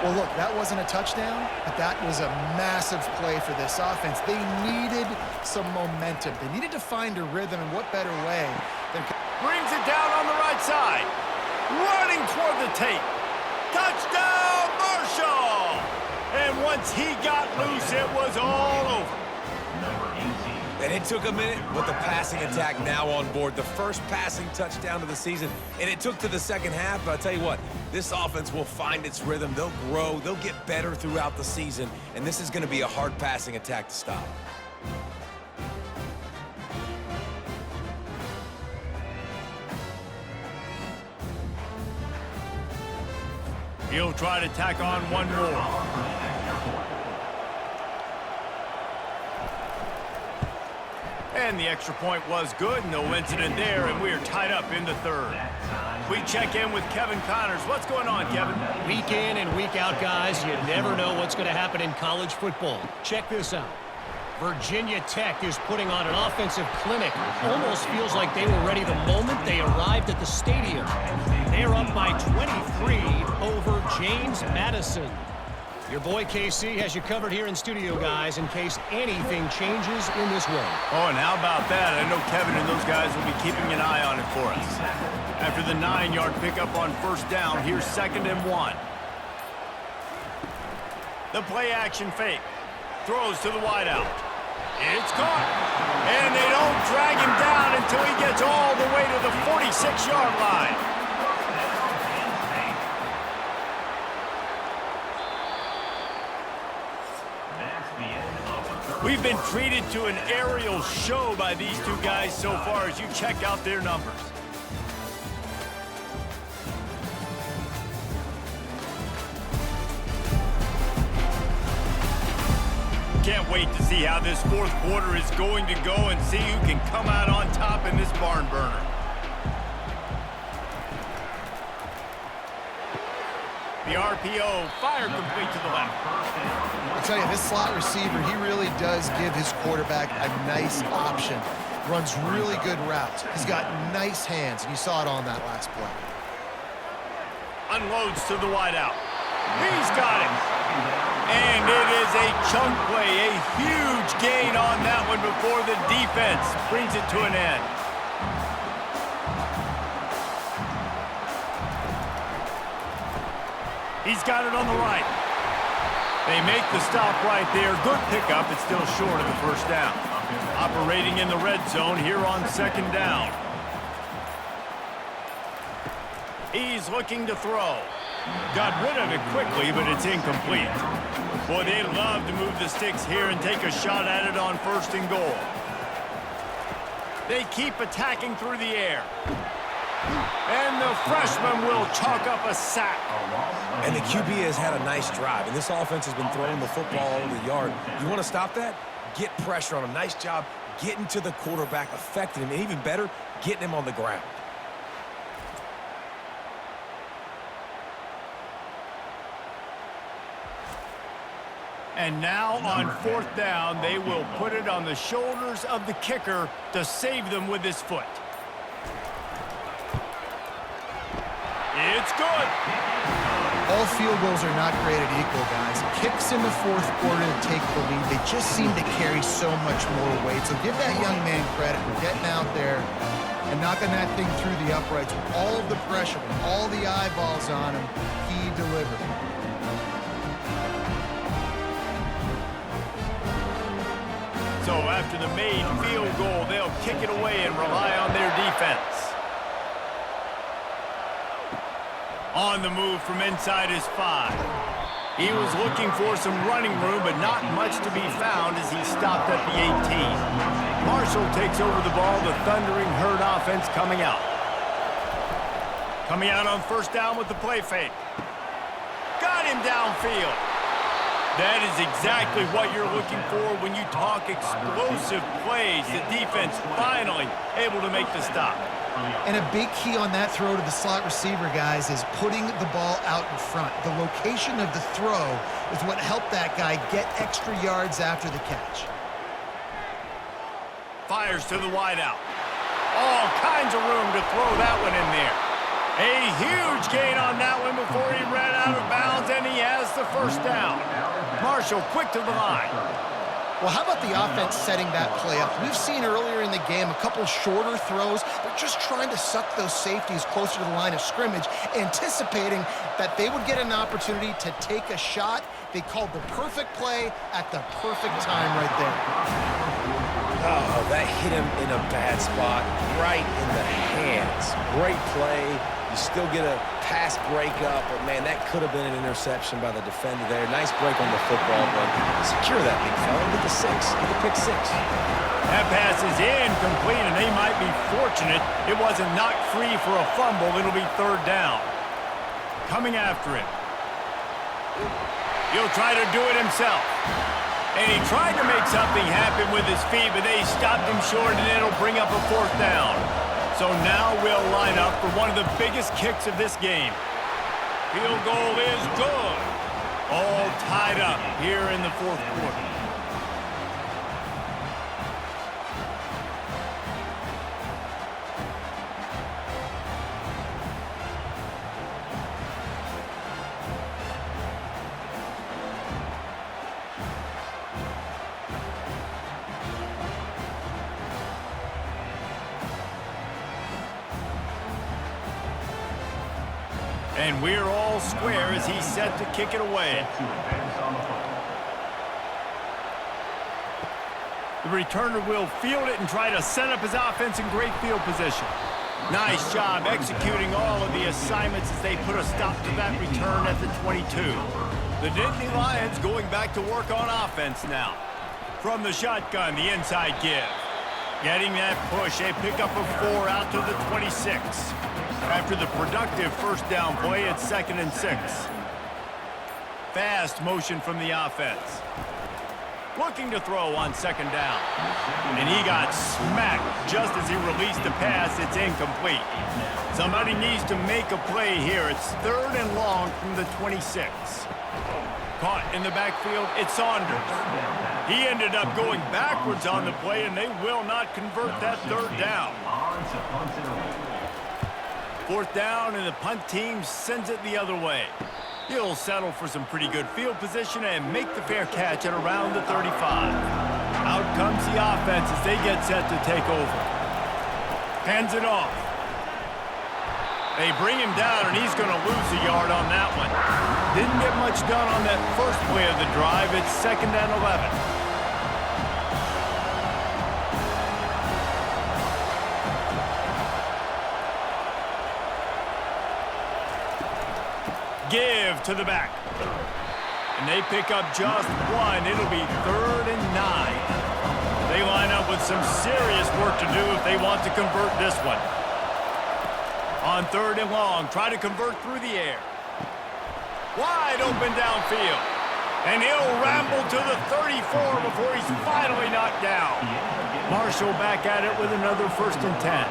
Well, look, that wasn't a touchdown, but that was a massive play for this offense. They needed some momentum. They needed to find a rhythm, and what better way than... Brings it down on the right side. Running toward the tape. Touchdown, Marshall! And once he got loose, it was all over. And it took a minute, but the passing attack now on board. The first passing touchdown of the season, and it took to the second half. But I'll tell you what, this offense will find its rhythm. They'll grow. They'll get better throughout the season, and this is going to be a hard passing attack to stop. He'll try to tack on one more. And the extra point was good. No incident there, and we're tied up in the 3rd. We check in with Kevin Connors. What's going on, Kevin? Week in and week out, guys, you never know what's going to happen in college football. Check this out. Virginia Tech is putting on an offensive clinic. Almost feels like they were ready the moment they arrived at the stadium. They're up by 23 over James Madison. Your boy KC has you covered here in studio, guys, in case anything changes in this one. Oh, and how about that? I know Kevin and those guys will be keeping an eye on it for us. After the 9-yard pickup on 1st down, here's 2nd and 1. The play action fake. Throws to the wideout. It's caught. And they don't drag him down until he gets all the way to the 46-yard line. We've been treated to an aerial show by these two guys so far as you check out their numbers. Can't wait to see how this 4th quarter is going to go and see who can come out on top in this barn burner. The RPO, fire complete to the left. I'll tell you, this slot receiver, he really does give his quarterback a nice option. Runs really good routes. He's got nice hands, and you saw it on that last play. Unloads to the wideout. He's got it. And it is a chunk play, a huge gain on that one before the defense brings it to an end. He's got it on the right. They make the stop right there. Good pickup. It's still short of the 1st down. Operating in the red zone here on 2nd down. He's looking to throw. Got rid of it quickly, but it's incomplete. Boy, they love to move the sticks here and take a shot at it on 1st and goal. They keep attacking through the air. And the freshman will chalk up a sack. And the QB has had a nice drive, and this offense has been throwing the football all over the yard. You want to stop that? Get pressure on him. Nice job getting to the quarterback, affecting him, and even better, getting him on the ground. And now on 4th down, they will put it on the shoulders of the kicker to save them with his foot. It's good. All field goals are not created equal, guys. Kicks in the 4th quarter to take the lead. They just seem to carry so much more weight. So give that young man credit for getting out there and knocking that thing through the uprights with all of the pressure, with all the eyeballs on him. He delivered. So after the made field goal, they'll kick it away and rely on their defense. On the move from inside his 5. He was looking for some running room, but not much to be found as he stopped at the 18. Marshall takes over the ball, the Thundering Herd offense coming out. Coming out on 1st down with the play fake. Got him downfield. That is exactly what you're looking for when you talk explosive plays. The defense finally able to make the stop. And a big key on that throw to the slot receiver, guys, is putting the ball out in front. The location of the throw is what helped that guy get extra yards after the catch. Fires to the wideout. All kinds of room to throw that one in there. A huge gain on that one before he ran out of bounds, and he has the 1st down. Marshall quick to the line. Well, how about the offense setting that play up? We've seen earlier in the game a couple shorter throws. They're just trying to suck those safeties closer to the line of scrimmage, anticipating that they would get an opportunity to take a shot. They called the perfect play at the perfect time right there. Oh, that hit him in a bad spot, right in the hands. Great play. You still get a pass breakup, but, man, that could have been an interception by the defender there. Nice break on the football, but secure that big fella. Get the 6. Get the pick 6. That pass is incomplete, and they might be fortunate it wasn't knocked free for a fumble. It'll be 3rd down. Coming after it. He'll try to do it himself. And he tried to make something happen with his feet, but they stopped him short, and it'll bring up a 4th down. So now we'll line up for one of the biggest kicks of this game. Field goal is good. All tied up here in the 4th quarter. And we're all square as he's set to kick it away. The returner will field it and try to set up his offense in great field position. Nice job executing all of the assignments as they put a stop to that return at the 22. The Nittany Lions going back to work on offense now. From the shotgun, the inside give. Getting that push, a pickup of 4 out to the 26. After the productive 1st down play, it's 2nd and 6. Fast motion from the offense. Looking to throw on 2nd down. And he got smacked just as he released the pass. It's incomplete. Somebody needs to make a play here. It's 3rd and long from the 26. Caught in the backfield, it's Saunders. He ended up going backwards on the play, and they will not convert that 3rd down. 4th down, and the punt team sends it the other way. He'll settle for some pretty good field position and make the fair catch at around the 35. Out comes the offense as they get set to take over. Hands it off. They bring him down, and he's going to lose a yard on that one. Didn't get much done on that first play of the drive. It's 2nd and 11. Give to the back. And they pick up just 1. It'll be 3rd and 9. They line up with some serious work to do if they want to convert this one. On 3rd and long, try to convert through the air. Wide open downfield. And he'll ramble to the 34 before he's finally knocked down. Marshall back at it with another 1st and 10.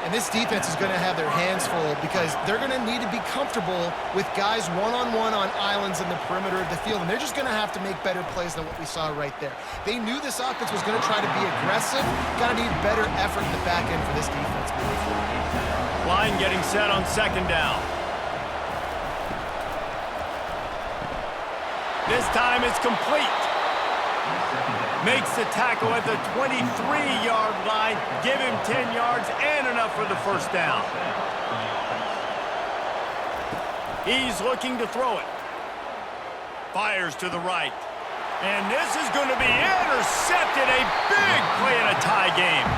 And this defense is going to have their hands full because they're going to need to be comfortable with guys one-on-one on islands in the perimeter of the field. And they're just going to have to make better plays than what we saw right there. They knew this offense was going to try to be aggressive. Got to need better effort in the back end for this defense moving forward. Line getting set on second down. This time it's complete. Makes the tackle at the 23-yard line. Give him 10 yards and enough for the first down. He's looking to throw it. Fires to the right. And this is going to be intercepted. A big play in a tie game.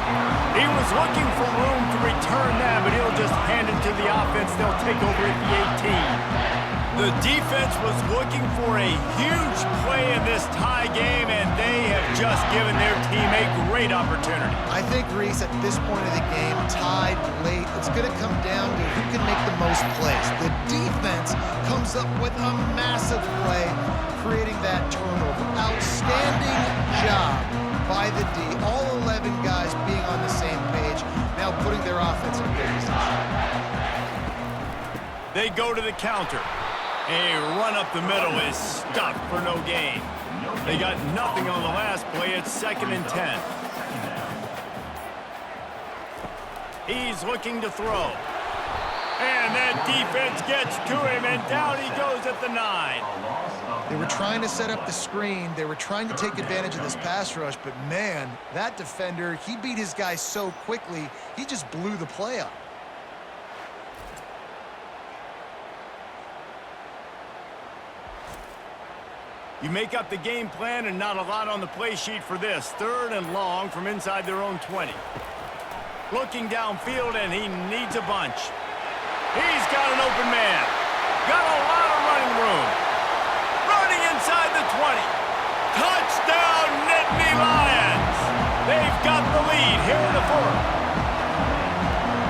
He was looking for room to return that, but he'll just hand it to the offense. They'll take over at the 18. The defense was looking for a huge play in this tie game, and they have just given their team a great opportunity. I think, Reese, at this point of the game, tied late, it's going to come down to who can make the most plays. The defense comes up with a massive play, creating that turnover. Outstanding job by the D. All 11 guys being on the same page, now putting their offense in a good position. They go to the counter. A run up the middle is stopped for no gain. They got nothing on the last play. It's 2nd and 10. He's looking to throw. And that defense gets to him, and down he goes at the 9. They were trying to set up the screen. They were trying to take advantage of this pass rush, but man, that defender, he beat his guy so quickly, he just blew the play up. You make up the game plan and not a lot on the play sheet for this. 3rd and long from inside their own 20. Looking downfield, and he needs a bunch. He's got an open man. Got a lot of running room. Running inside the 20. Touchdown, Nittany Lions. They've got the lead here in the 4th.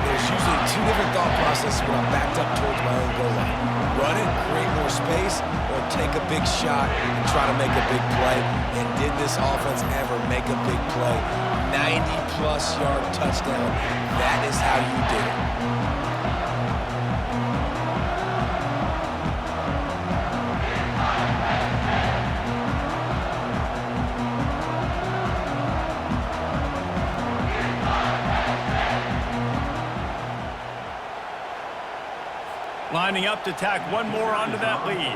There's usually two different thought processes when I'm backed up towards my own goal line. Run it, create more space, or take a big shot and try to make a big play. And did this offense ever make a big play? 90-plus yard touchdown. That is how you did it. Lining up to tack one more onto that lead.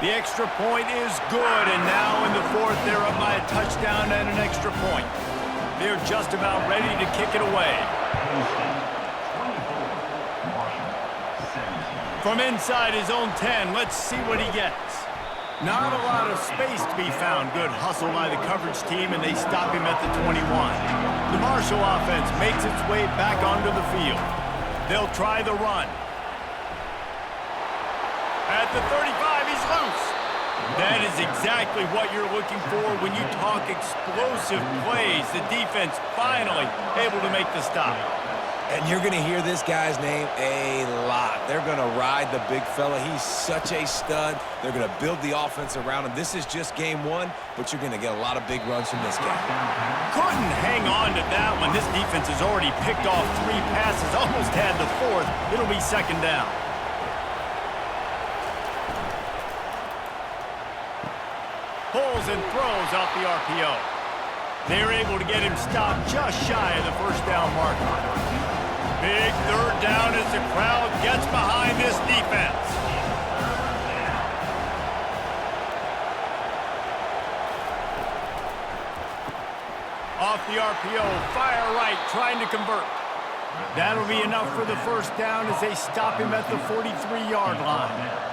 The extra point is good, and now in the 4th, they're up by a touchdown and an extra point. They're just about ready to kick it away. From inside his own 10, let's see what he gets. Not a lot of space to be found. Good hustle by the coverage team, and they stop him at the 21. The Marshall offense makes its way back onto the field. They'll try the run. At the 35, he's loose. That is exactly what you're looking for when you talk explosive plays. The defense finally able to make the stop. And you're going to hear this guy's name a lot. They're going to ride the big fella. He's such a stud. They're going to build the offense around him. This is just game 1, but you're going to get a lot of big runs from this guy. Couldn't hang on to that one. This defense has already picked off 3 passes, almost had the 4th. It'll be 2nd down. Pulls and throws off the RPO. They're able to get him stopped just shy of the first down marker. Big 3rd down as the crowd gets behind this defense. Off the RPO, fire right, trying to convert. That'll be enough for the first down as they stop him at the 43-yard line.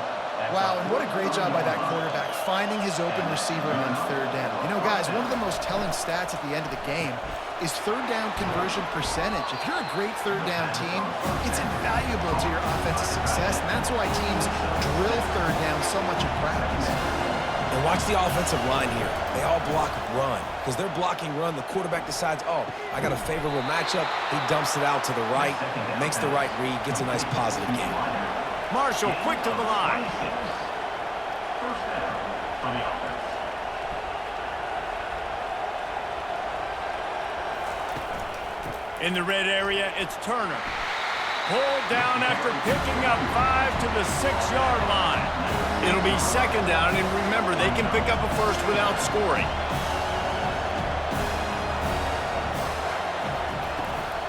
Wow, and what a great job by that quarterback, finding his open receiver on 3rd down. You know, guys, one of the most telling stats at the end of the game is 3rd down conversion percentage. If you're a great 3rd down team, it's invaluable to your offensive success, and that's why teams drill 3rd down so much in practice. And watch the offensive line here. They all block run. Because they're blocking run, the quarterback decides, oh, I got a favorable matchup. He dumps it out to the right, makes the right read, gets a nice positive game. Marshall quick to the line. In the red area, it's Turner. Pulled down after picking up 5 to the 6-yard line. It'll be second down, and remember, they can pick up a first without scoring.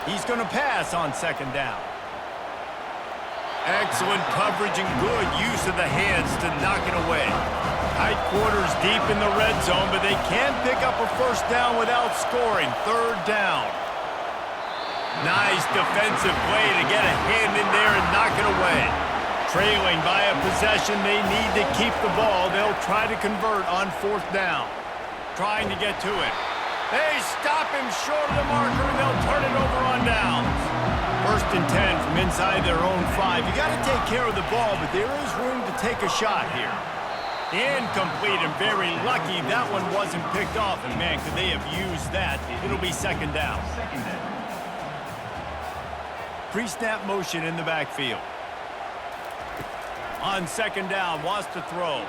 He's going to pass on second down. Excellent coverage and good use of the hands to knock it away. Tight quarters deep in the red zone, but they can pick up a first down without scoring. Third down. Nice defensive play to get a hand in there and knock it away. Trailing by a possession, they need to keep the ball. They'll try to convert on fourth down. Trying to get to it. They stop him short of the marker, and they'll turn it over on downs. First and 10 from inside their own 5. You got to take care of the ball, but there is room to take a shot here. Incomplete, and very lucky that one wasn't picked off. And man, could they have used that? It'll be second down. Pre-snap motion in the backfield. On second down, wants to throw.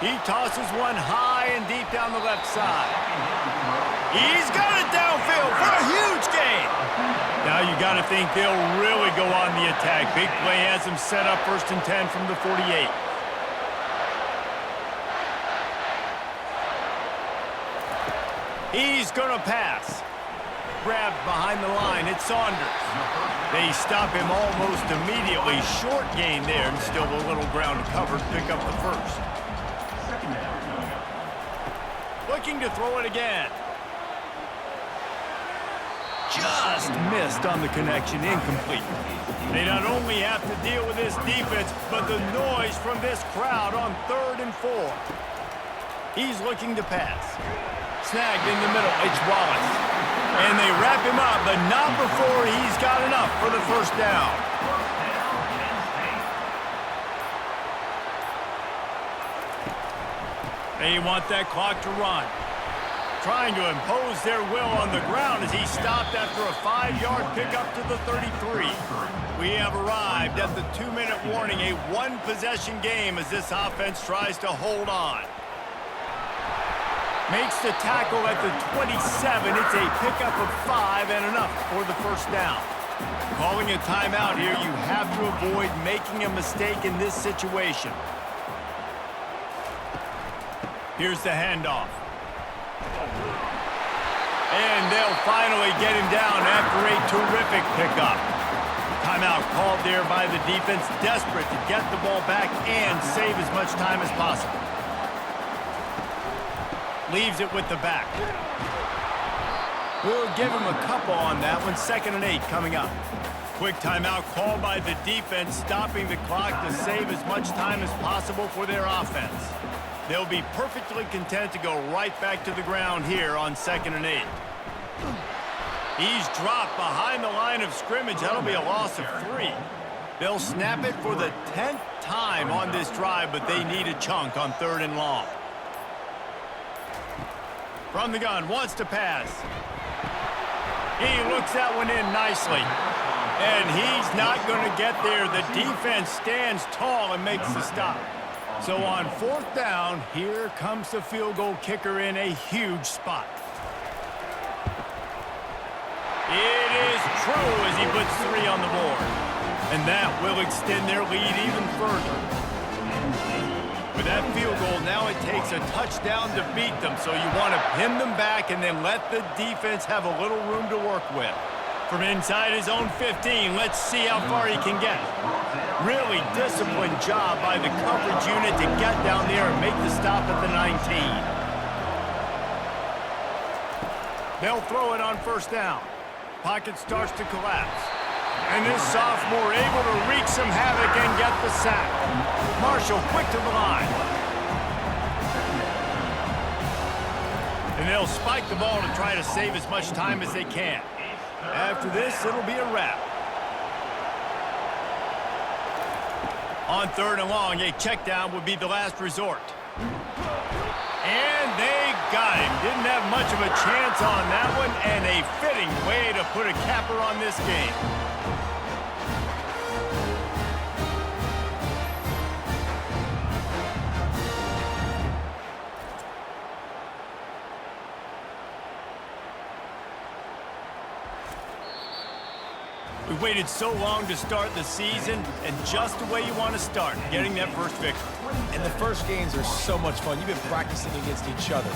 He tosses one high and deep down the left side. He's got it downfield for a huge gain. Now you got to think they'll really go on the attack. Big play has them set up first and 10 from the 48. He's going to pass. Grabbed behind the line, it's Saunders. They stop him almost immediately. Short gain there, and still a little ground covered. Pick up the first. Looking to throw it again. Just missed on the connection, incomplete. They not only have to deal with this defense, but the noise from this crowd on 3rd and 4. He's looking to pass. Snagged in the middle, it's Wallace. And they wrap him up, but not before he's got enough for the first down. They want that clock to run. Trying to impose their will on the ground as he stopped after a 5-yard pickup to the 33. We have arrived at the 2-minute warning, a one-possession game as this offense tries to hold on. Makes the tackle at the 27. It's a pickup of 5 and enough for the first down. Calling a timeout here, you have to avoid making a mistake in this situation. Here's the handoff. And they'll finally get him down after a terrific pickup. Timeout called there by the defense, desperate to get the ball back and save as much time as possible. Leaves it with the back. We'll give him a couple on that one. 2nd and 8 coming up. Quick timeout called by the defense, stopping the clock to save as much time as possible for their offense. They'll be perfectly content to go right back to the ground here on 2nd and 8. He's dropped behind the line of scrimmage. That'll be a loss of 3. They'll snap it for the 10th time on this drive, but they need a chunk on 3rd and long. From the gun, wants to pass. He looks that one in nicely. And he's not going to get there. The defense stands tall and makes the stop. So on 4th down, here comes the field goal kicker in a huge spot. It is true as he puts 3 on the board. And that will extend their lead even further. With that field goal, now it takes a touchdown to beat them, so you want to pin them back and then let the defense have a little room to work with. From inside his own 15, let's see how far he can get. Really disciplined job by the coverage unit to get down there and make the stop at the 19. They'll throw it on 1st down. Pocket starts to collapse. And this sophomore able to wreak some havoc and get the sack. Marshall quick to the line. And they'll spike the ball to try to save as much time as they can. After this, it'll be a wrap. On 3rd and long, a check down would be the last resort. And they got him. Didn't have much of a chance on that one, and a fitting way to put a capper on this game. waited so long to start the season, and just the way you want to start, getting that first victory. And the first games are so much fun. You've been practicing against each other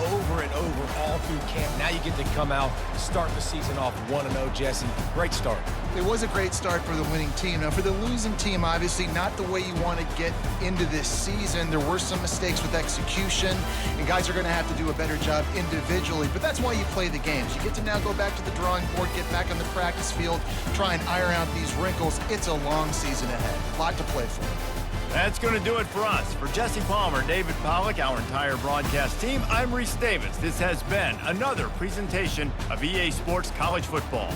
over and over all through camp. Now you get to come out, start the season off 1-0, Jesse. Great start. It was a great start for the winning team. Now, for the losing team, obviously not the way you want to get into this season. There were some mistakes with execution, and guys are going to have to do a better job individually. But that's why you play the games. You get to now go back to the drawing board, get back on the practice field, try and iron out these wrinkles. It's a long season ahead. A lot to play for. That's going to do it for us. For Jesse Palmer, David Pollack, our entire broadcast team, I'm Reese Davis. This has been another presentation of EA Sports College Football.